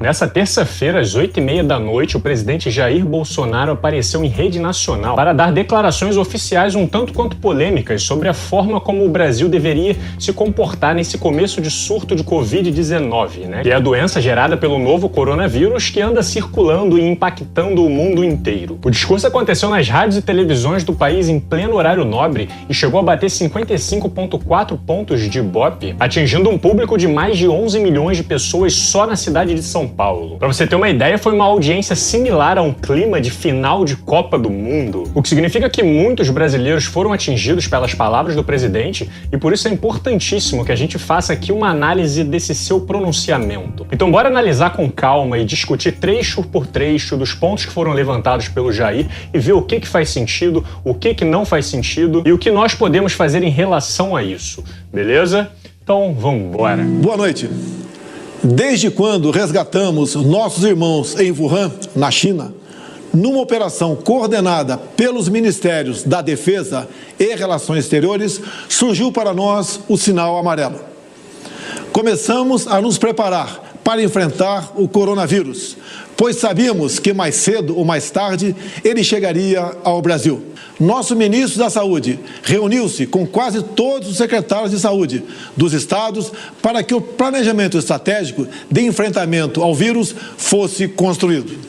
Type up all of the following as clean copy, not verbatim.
Nessa terça-feira, às 8h30 da noite, o presidente Jair Bolsonaro apareceu em rede nacional para dar declarações oficiais um tanto quanto polêmicas sobre a forma como o Brasil deveria se comportar nesse começo de surto de Covid-19, né? Que é a doença gerada pelo novo coronavírus que anda circulando e impactando o mundo inteiro. O discurso aconteceu nas rádios e televisões do país em pleno horário nobre e chegou a bater 55,4 pontos de Ibope, atingindo um público de mais de 11 milhões de pessoas só na cidade de São Paulo. Para você ter uma ideia, foi uma audiência similar a um clima de final de Copa do Mundo, o que significa que muitos brasileiros foram atingidos pelas palavras do presidente e por isso é importantíssimo que a gente faça aqui uma análise desse seu pronunciamento. Então bora analisar com calma e discutir trecho por trecho dos pontos que foram levantados pelo Jair e ver o que faz sentido, o que não faz sentido e o que nós podemos fazer em relação a isso, beleza? Então vamos embora. Boa noite. Desde quando resgatamos nossos irmãos em Wuhan, na China, numa operação coordenada pelos Ministérios da Defesa e Relações Exteriores, surgiu para nós o sinal amarelo. Começamos a nos preparar para enfrentar o coronavírus, pois sabíamos que mais cedo ou mais tarde ele chegaria ao Brasil. Nosso ministro da Saúde reuniu-se com quase todos os secretários de saúde dos estados para que o planejamento estratégico de enfrentamento ao vírus fosse construído.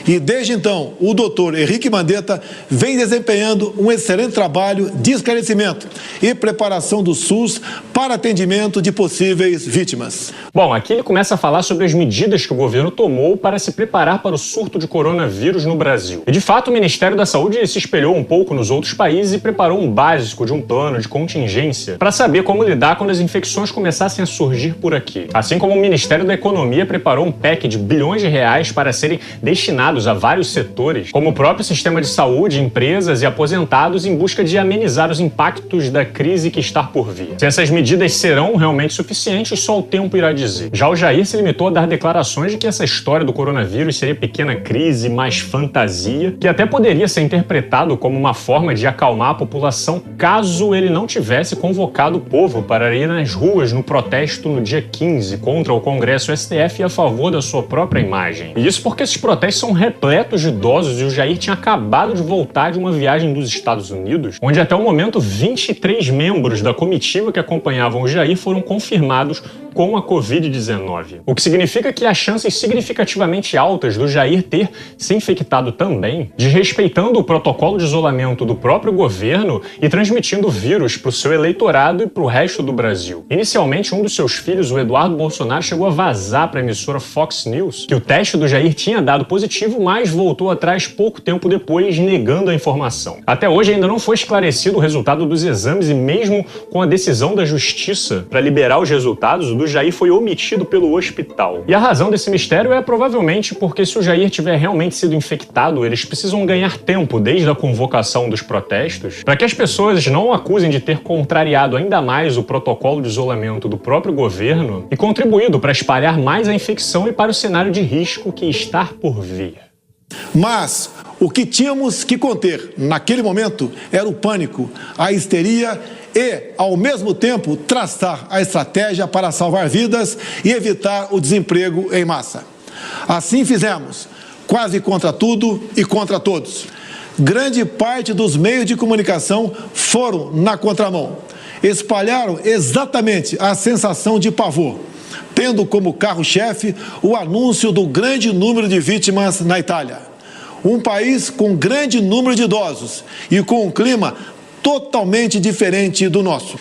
E desde então, o doutor Henrique Mandetta vem desempenhando um excelente trabalho de esclarecimento e preparação do SUS para atendimento de possíveis vítimas. Bom, aqui ele começa a falar sobre as medidas que o governo tomou para se preparar para o surto de coronavírus no Brasil. E de fato, o Ministério da Saúde se espelhou um pouco nos outros países e preparou um básico de um plano de contingência para saber como lidar quando as infecções começassem a surgir por aqui. Assim como o Ministério da Economia preparou um pack de bilhões de reais para serem destinados a vários setores, como o próprio sistema de saúde, empresas e aposentados, em busca de amenizar os impactos da crise que está por vir. Se essas medidas serão realmente suficientes, só o tempo irá dizer. Já o Jair se limitou a dar declarações de que essa história do coronavírus seria pequena crise, mais fantasia, que até poderia ser interpretado como uma forma de acalmar a população caso ele não tivesse convocado o povo para ir nas ruas no protesto no dia 15 contra o Congresso e o STF e a favor da sua própria imagem. E isso porque esses protestos são repletos de idosos e o Jair tinha acabado de voltar de uma viagem dos Estados Unidos, onde até o momento 23 membros da comitiva que acompanhavam o Jair foram confirmados com a Covid-19. O que significa que há chances significativamente altas do Jair ter se infectado também, desrespeitando o protocolo de isolamento do próprio governo e transmitindo o vírus para o seu eleitorado e para o resto do Brasil. Inicialmente, um dos seus filhos, o Eduardo Bolsonaro, chegou a vazar para a emissora Fox News que o teste do Jair tinha dado positivo, mas voltou atrás pouco tempo depois, negando a informação. Até hoje ainda não foi esclarecido o resultado dos exames e mesmo com a decisão da Justiça para liberar os resultados, o do Jair foi omitido pelo hospital. E a razão desse mistério é provavelmente porque se o Jair tiver realmente sido infectado, eles precisam ganhar tempo desde a convocação dos protestos para que as pessoas não o acusem de ter contrariado ainda mais o protocolo de isolamento do próprio governo e contribuído para espalhar mais a infecção e para o cenário de risco que está por vir. Mas o que tínhamos que conter naquele momento era o pânico, a histeria e, ao mesmo tempo, traçar a estratégia para salvar vidas e evitar o desemprego em massa. Assim fizemos, quase contra tudo e contra todos. Grande parte dos meios de comunicação foram na contramão. Espalharam exatamente a sensação de pavor, tendo como carro-chefe o anúncio do grande número de vítimas na Itália. Um país com grande número de idosos e com um clima totalmente diferente do nosso.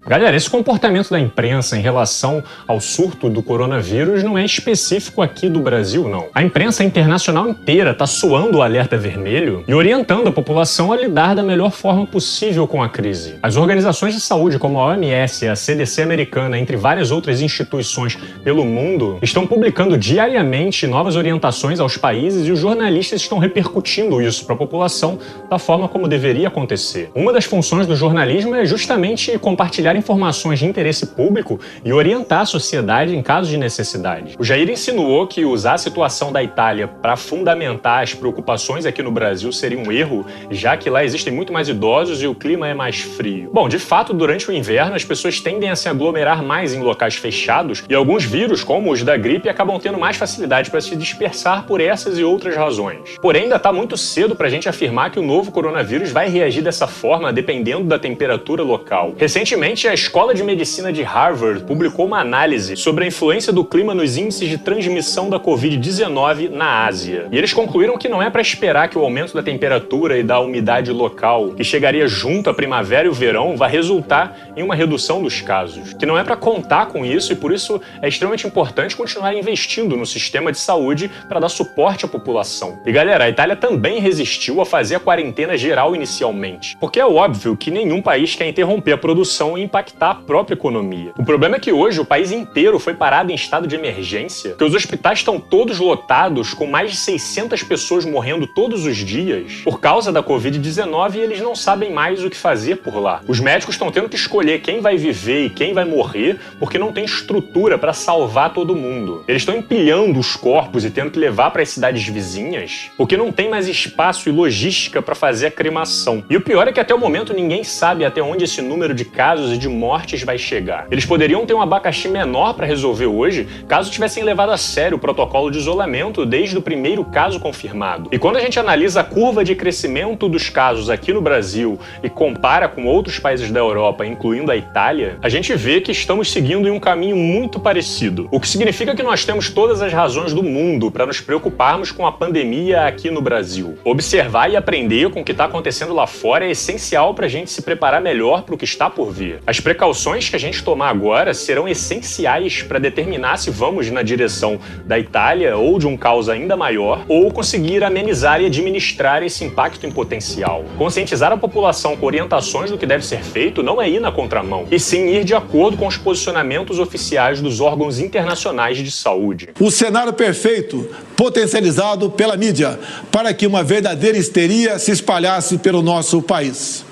Galera, esse comportamento da imprensa em relação ao surto do coronavírus não é específico aqui do Brasil, não. A imprensa internacional inteira está soando o alerta vermelho e orientando a população a lidar da melhor forma possível com a crise. As organizações de saúde como a OMS e a CDC americana, entre várias outras instituições pelo mundo, estão publicando diariamente novas orientações aos países e os jornalistas estão repercutindo isso para a população da forma como deveria acontecer. Uma das funções do jornalismo é justamente compartilhar pegar informações de interesse público e orientar a sociedade em caso de necessidade. O Jair insinuou que usar a situação da Itália para fundamentar as preocupações aqui no Brasil seria um erro, já que lá existem muito mais idosos e o clima é mais frio. Bom, de fato, durante o inverno, as pessoas tendem a se aglomerar mais em locais fechados e alguns vírus, como os da gripe, acabam tendo mais facilidade para se dispersar por essas e outras razões. Porém, ainda está muito cedo para a gente afirmar que o novo coronavírus vai reagir dessa forma dependendo da temperatura local. Recentemente, a Escola de Medicina de Harvard publicou uma análise sobre a influência do clima nos índices de transmissão da Covid-19 na Ásia. E eles concluíram que não é para esperar que o aumento da temperatura e da umidade local, que chegaria junto à primavera e o verão, vai resultar em uma redução dos casos. Que não é para contar com isso e por isso é extremamente importante continuar investindo no sistema de saúde para dar suporte à população. E galera, a Itália também resistiu a fazer a quarentena geral inicialmente, porque é óbvio que nenhum país quer interromper a produção e impactar a própria economia. O problema é que hoje o país inteiro foi parado em estado de emergência, que os hospitais estão todos lotados com mais de 600 pessoas morrendo todos os dias por causa da Covid-19 e eles não sabem mais o que fazer por lá. Os médicos estão tendo que escolher quem vai viver e quem vai morrer porque não tem estrutura para salvar todo mundo. Eles estão empilhando os corpos e tendo que levar para as cidades vizinhas porque não tem mais espaço e logística para fazer a cremação. E o pior é que até o momento ninguém sabe até onde esse número de casos e de mortes vai chegar. Eles poderiam ter um abacaxi menor para resolver hoje caso tivessem levado a sério o protocolo de isolamento desde o primeiro caso confirmado. E quando a gente analisa a curva de crescimento dos casos aqui no Brasil e compara com outros países da Europa, incluindo a Itália, a gente vê que estamos seguindo em um caminho muito parecido. O que significa que nós temos todas as razões do mundo para nos preocuparmos com a pandemia aqui no Brasil. Observar e aprender com o que está acontecendo lá fora é essencial para a gente se preparar melhor para o que está por vir. As precauções que a gente tomar agora serão essenciais para determinar se vamos na direção da Itália ou de um caos ainda maior, ou conseguir amenizar e administrar esse impacto em potencial. Conscientizar a população com orientações do que deve ser feito não é ir na contramão, e sim ir de acordo com os posicionamentos oficiais dos órgãos internacionais de saúde. O cenário perfeito, potencializado pela mídia, para que uma verdadeira histeria se espalhasse pelo nosso país.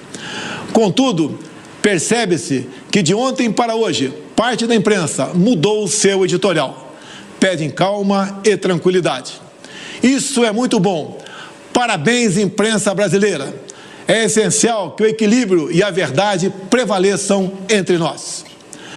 Contudo, percebe-se que de ontem para hoje, parte da imprensa mudou o seu editorial. Pedem calma e tranquilidade. Isso é muito bom. Parabéns, imprensa brasileira. É essencial que o equilíbrio e a verdade prevaleçam entre nós.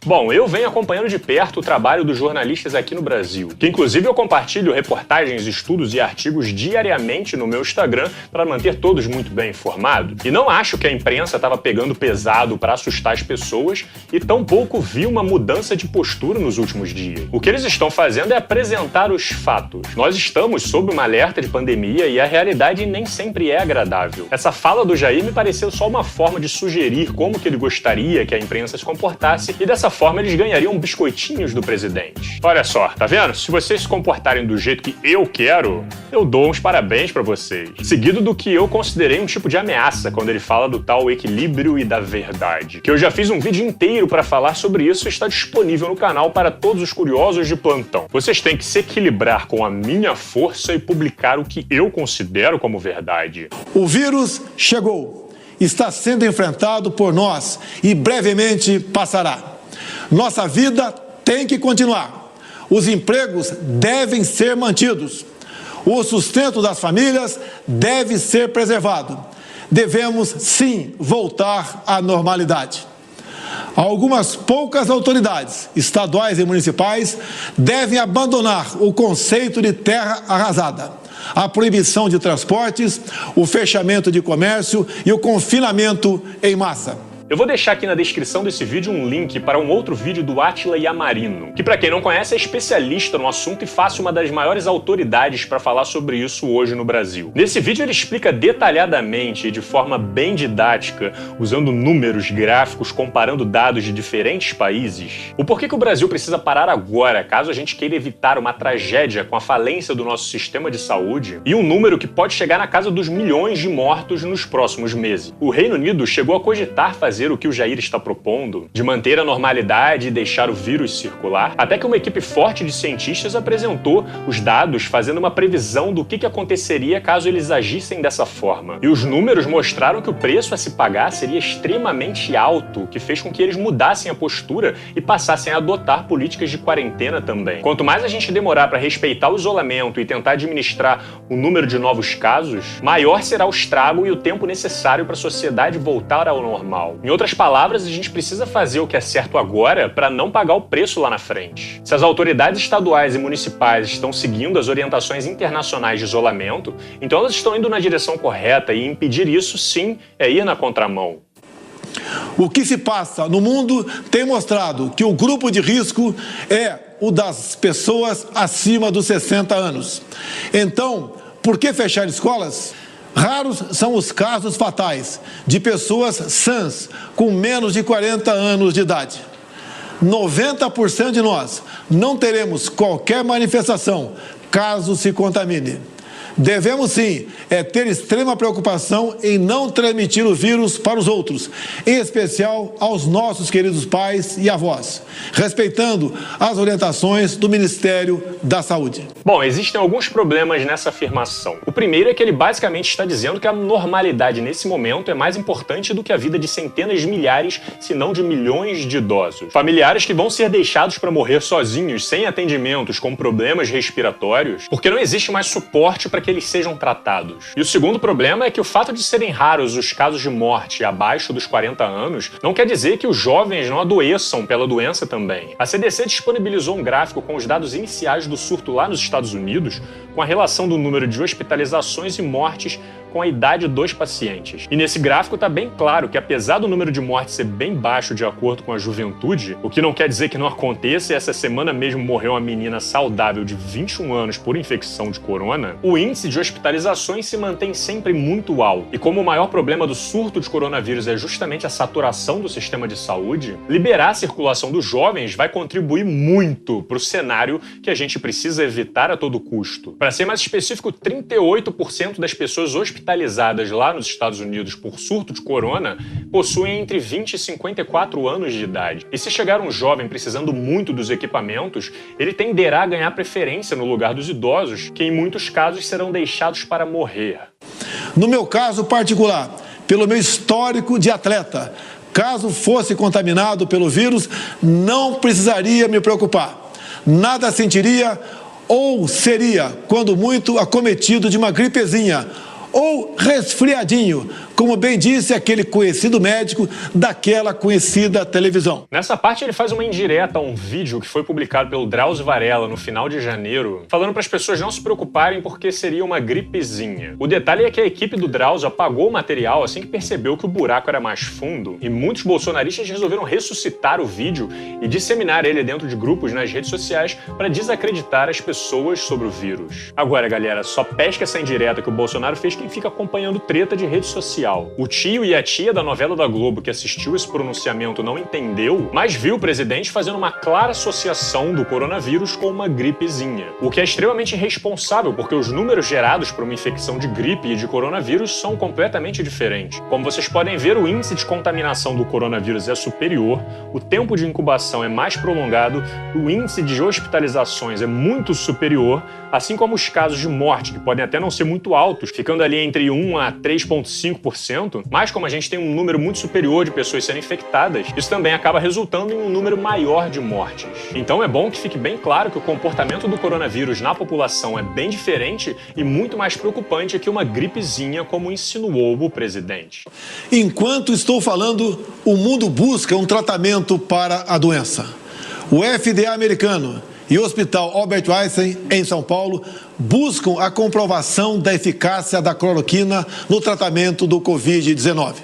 Bom, eu venho acompanhando de perto o trabalho dos jornalistas aqui no Brasil, que inclusive eu compartilho reportagens, estudos e artigos diariamente no meu Instagram para manter todos muito bem informados. E não acho que a imprensa estava pegando pesado para assustar as pessoas e tampouco vi uma mudança de postura nos últimos dias. O que eles estão fazendo é apresentar os fatos. Nós estamos sob uma alerta de pandemia e a realidade nem sempre é agradável. Essa fala do Jair me pareceu só uma forma de sugerir como que ele gostaria que a imprensa se comportasse e dessa forma eles ganhariam biscoitinhos do presidente. Olha só, tá vendo? Se vocês se comportarem do jeito que eu quero, eu dou uns parabéns pra vocês. Seguido do que eu considerei um tipo de ameaça quando ele fala do tal equilíbrio e da verdade. Que eu já fiz um vídeo inteiro pra falar sobre isso e está disponível no canal para todos os curiosos de plantão. Vocês têm que se equilibrar com a minha força e publicar o que eu considero como verdade. O vírus chegou, está sendo enfrentado por nós e brevemente passará. Nossa vida tem que continuar. Os empregos devem ser mantidos. O sustento das famílias deve ser preservado. Devemos, sim, voltar à normalidade. Algumas poucas autoridades, estaduais e municipais, devem abandonar o conceito de terra arrasada, a proibição de transportes, o fechamento de comércio e o confinamento em massa. Eu vou deixar aqui na descrição desse vídeo um link para um outro vídeo do Átila Yamarino, que para quem não conhece é especialista no assunto e faz uma das maiores autoridades para falar sobre isso hoje no Brasil. Nesse vídeo ele explica detalhadamente e de forma bem didática, usando números, gráficos, comparando dados de diferentes países, o porquê que o Brasil precisa parar agora, caso a gente queira evitar uma tragédia com a falência do nosso sistema de saúde, e um número que pode chegar na casa dos milhões de mortos nos próximos meses. O Reino Unido chegou a cogitar fazer fazer o que o Jair está propondo, de manter a normalidade e deixar o vírus circular, até que uma equipe forte de cientistas apresentou os dados fazendo uma previsão do que aconteceria caso eles agissem dessa forma. E os números mostraram que o preço a se pagar seria extremamente alto, o que fez com que eles mudassem a postura e passassem a adotar políticas de quarentena também. Quanto mais a gente demorar para respeitar o isolamento e tentar administrar o número de novos casos, maior será o estrago e o tempo necessário para a sociedade voltar ao normal. Em outras palavras, a gente precisa fazer o que é certo agora para não pagar o preço lá na frente. Se as autoridades estaduais e municipais estão seguindo as orientações internacionais de isolamento, então elas estão indo na direção correta e impedir isso, sim, é ir na contramão. O que se passa no mundo tem mostrado que o grupo de risco é o das pessoas acima dos 60 anos. Então, por que fechar escolas? Raros são os casos fatais de pessoas sãs com menos de 40 anos de idade. 90% de nós não teremos qualquer manifestação caso se contamine. Devemos sim ter extrema preocupação em não transmitir o vírus para os outros, em especial aos nossos queridos pais e avós, respeitando as orientações do Ministério da Saúde. Bom, existem alguns problemas nessa afirmação. O primeiro é que ele basicamente está dizendo que a normalidade nesse momento é mais importante do que a vida de centenas de milhares, se não de milhões de idosos. Familiares que vão ser deixados para morrer sozinhos, sem atendimentos, com problemas respiratórios, porque não existe mais suporte para que eles sejam tratados. E o segundo problema é que o fato de serem raros os casos de morte abaixo dos 40 anos não quer dizer que os jovens não adoeçam pela doença também. A CDC disponibilizou um gráfico com os dados iniciais do surto lá nos Estados Unidos, com a relação do número de hospitalizações e mortes com a idade dos pacientes. E nesse gráfico está bem claro que, apesar do número de mortes ser bem baixo de acordo com a juventude, o que não quer dizer que não aconteça, e essa semana mesmo morreu uma menina saudável de 21 anos por infecção de corona, o índice de hospitalizações se mantém sempre muito alto. E como o maior problema do surto de coronavírus é justamente a saturação do sistema de saúde, liberar a circulação dos jovens vai contribuir muito para o cenário que a gente precisa evitar a todo custo. Para ser mais específico, 38% das pessoas hospitalizadas lá nos Estados Unidos por surto de corona possuem entre 20 e 54 anos de idade. E se chegar um jovem precisando muito dos equipamentos, ele tenderá a ganhar preferência no lugar dos idosos, que em muitos casos serão deixados para morrer. No meu caso particular, pelo meu histórico de atleta, caso fosse contaminado pelo vírus, não precisaria me preocupar. Nada sentiria ou seria, quando muito, acometido de uma gripezinha ou resfriadinho, como bem disse aquele conhecido médico daquela conhecida televisão. Nessa parte ele faz uma indireta a um vídeo que foi publicado pelo Drauzio Varela no final de janeiro, falando para as pessoas não se preocuparem porque seria uma gripezinha. O detalhe é que a equipe do Drauzio apagou o material assim que percebeu que o buraco era mais fundo, e muitos bolsonaristas resolveram ressuscitar o vídeo e disseminar ele dentro de grupos nas redes sociais para desacreditar as pessoas sobre o vírus. Agora, galera, só pesca essa indireta que o Bolsonaro fez quem fica acompanhando treta de rede social. O tio e a tia da novela da Globo que assistiu esse pronunciamento não entendeu, mas viu o presidente fazendo uma clara associação do coronavírus com uma gripezinha. O que é extremamente irresponsável, porque os números gerados por uma infecção de gripe e de coronavírus são completamente diferentes. Como vocês podem ver, o índice de contaminação do coronavírus é superior, o tempo de incubação é mais prolongado, o índice de hospitalizações é muito superior, assim como os casos de morte, que podem até não ser muito altos, ficando ali entre 1 a 3,5%, mas como a gente tem um número muito superior de pessoas sendo infectadas, isso também acaba resultando em um número maior de mortes. Então é bom que fique bem claro que o comportamento do coronavírus na população é bem diferente e muito mais preocupante que uma gripezinha, como insinuou o presidente. Enquanto estou falando, o mundo busca um tratamento para a doença. O FDA americano e o Hospital Albert Einstein, em São Paulo, buscam a comprovação da eficácia da cloroquina no tratamento do Covid-19.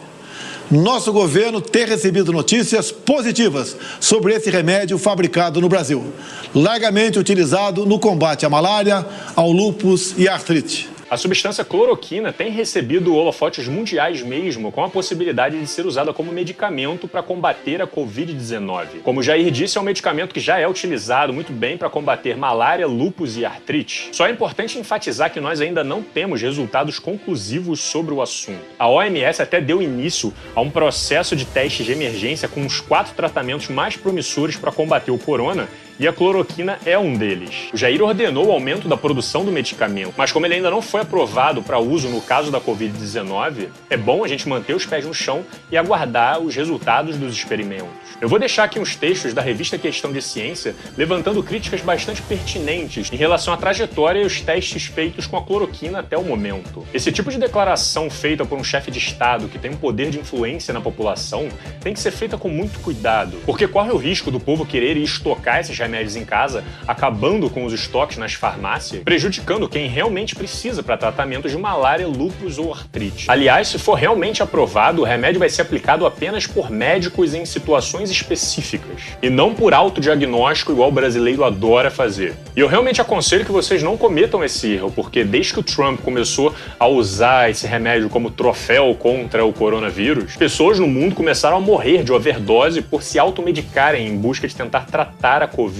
Nosso governo tem recebido notícias positivas sobre esse remédio fabricado no Brasil, largamente utilizado no combate à malária, ao lúpus e à artrite. A substância cloroquina tem recebido holofotes mundiais mesmo, com a possibilidade de ser usada como medicamento para combater a Covid-19. Como Jair disse, é um medicamento que já é utilizado muito bem para combater malária, lúpus e artrite. Só é importante enfatizar que nós ainda não temos resultados conclusivos sobre o assunto. A OMS até deu início a um processo de teste de emergência com os 4 tratamentos mais promissores para combater o corona, e a cloroquina é um deles. O Jair ordenou o aumento da produção do medicamento, mas como ele ainda não foi aprovado para uso no caso da Covid-19, é bom a gente manter os pés no chão e aguardar os resultados dos experimentos. Eu vou deixar aqui uns textos da revista Questão de Ciência levantando críticas bastante pertinentes em relação à trajetória e os testes feitos com a cloroquina até o momento. Esse tipo de declaração feita por um chefe de Estado que tem um poder de influência na população tem que ser feita com muito cuidado, porque corre o risco do povo querer ir estocar esses remédios em casa, acabando com os estoques nas farmácias, prejudicando quem realmente precisa para tratamento de malária, lúpus ou artrite. Aliás, se for realmente aprovado, o remédio vai ser aplicado apenas por médicos em situações específicas, e não por autodiagnóstico igual o brasileiro adora fazer. E eu realmente aconselho que vocês não cometam esse erro, porque desde que o Trump começou a usar esse remédio como troféu contra o coronavírus, pessoas no mundo começaram a morrer de overdose por se automedicarem em busca de tentar tratar a Covid-19.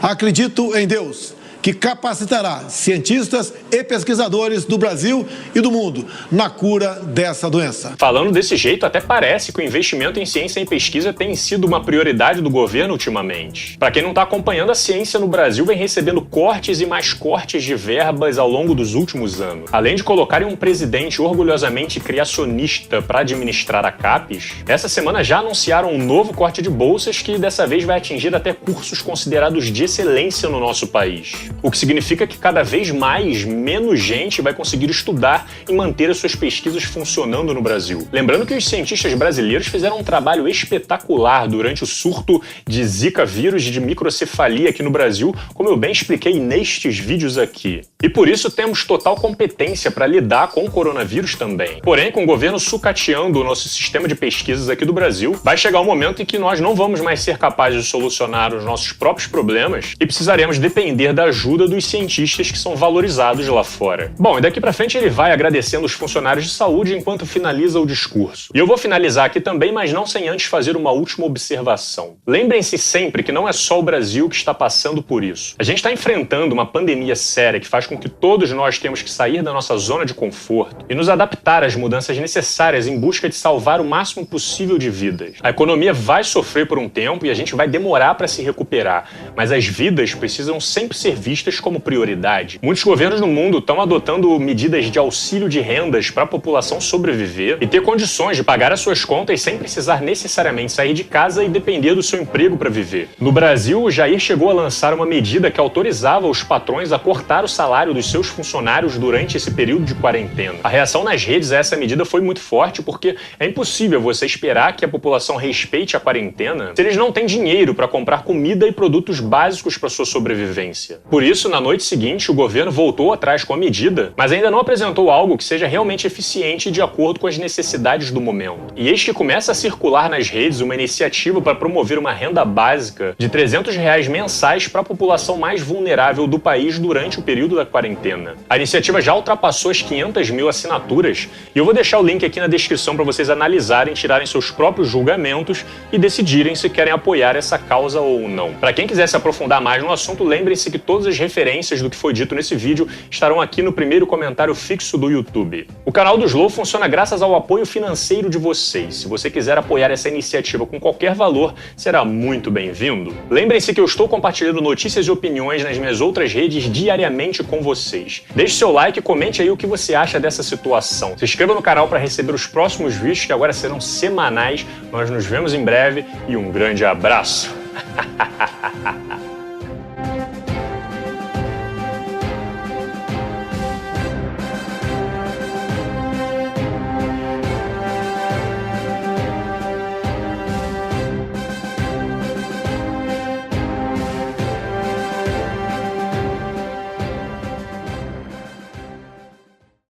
Acredito em Deus, que capacitará cientistas e pesquisadores do Brasil e do mundo na cura dessa doença. Falando desse jeito, até parece que o investimento em ciência e pesquisa tem sido uma prioridade do governo ultimamente. Para quem não está acompanhando, a ciência no Brasil vem recebendo cortes e mais cortes de verbas ao longo dos últimos anos. Além de colocarem um presidente orgulhosamente criacionista para administrar a CAPES, essa semana já anunciaram um novo corte de bolsas que dessa vez vai atingir até cursos considerados de excelência no nosso país. O que significa que cada vez menos gente vai conseguir estudar e manter as suas pesquisas funcionando no Brasil. Lembrando que os cientistas brasileiros fizeram um trabalho espetacular durante o surto de Zika vírus e de microcefalia aqui no Brasil, como eu bem expliquei nestes vídeos aqui. E por isso temos total competência para lidar com o coronavírus também. Porém, com o governo sucateando o nosso sistema de pesquisas aqui do Brasil, vai chegar um momento em que nós não vamos mais ser capazes de solucionar os nossos próprios problemas e precisaremos depender da ajuda dos cientistas que são valorizados lá fora. Bom, e daqui pra frente ele vai agradecendo os funcionários de saúde enquanto finaliza o discurso. E eu vou finalizar aqui também, mas não sem antes fazer uma última observação. Lembrem-se sempre que não é só o Brasil que está passando por isso. A gente está enfrentando uma pandemia séria que faz com que todos nós temos que sair da nossa zona de conforto e nos adaptar às mudanças necessárias em busca de salvar o máximo possível de vidas. A economia vai sofrer por um tempo e a gente vai demorar para se recuperar, mas as vidas precisam sempre ser vistas como prioridade. Muitos governos no mundo estão adotando medidas de auxílio de rendas para a população sobreviver e ter condições de pagar as suas contas sem precisar necessariamente sair de casa e depender do seu emprego para viver. No Brasil, o Jair chegou a lançar uma medida que autorizava os patrões a cortar o salário dos seus funcionários durante esse período de quarentena. A reação nas redes a essa medida foi muito forte porque é impossível você esperar que a população respeite a quarentena se eles não têm dinheiro para comprar comida e produtos básicos para sua sobrevivência. Por isso, na noite seguinte, o governo voltou atrás com a medida, mas ainda não apresentou algo que seja realmente eficiente e de acordo com as necessidades do momento. E eis que começa a circular nas redes uma iniciativa para promover uma renda básica de R$300 mensais para a população mais vulnerável do país durante o período da quarentena. A iniciativa já ultrapassou as 500 mil assinaturas e eu vou deixar o link aqui na descrição para vocês analisarem, tirarem seus próprios julgamentos e decidirem se querem apoiar essa causa ou não. Para quem quiser se aprofundar mais no assunto, lembrem-se que todas as referências do que foi dito nesse vídeo estarão aqui no primeiro comentário fixo do YouTube. O canal do Slow funciona graças ao apoio financeiro de vocês. Se você quiser apoiar essa iniciativa com qualquer valor, será muito bem-vindo. Lembrem-se que eu estou compartilhando notícias e opiniões nas minhas outras redes diariamente com vocês. Deixe seu like e comente aí o que você acha dessa situação. Se inscreva no canal para receber os próximos vídeos que agora serão semanais. Nós nos vemos em breve e um grande abraço!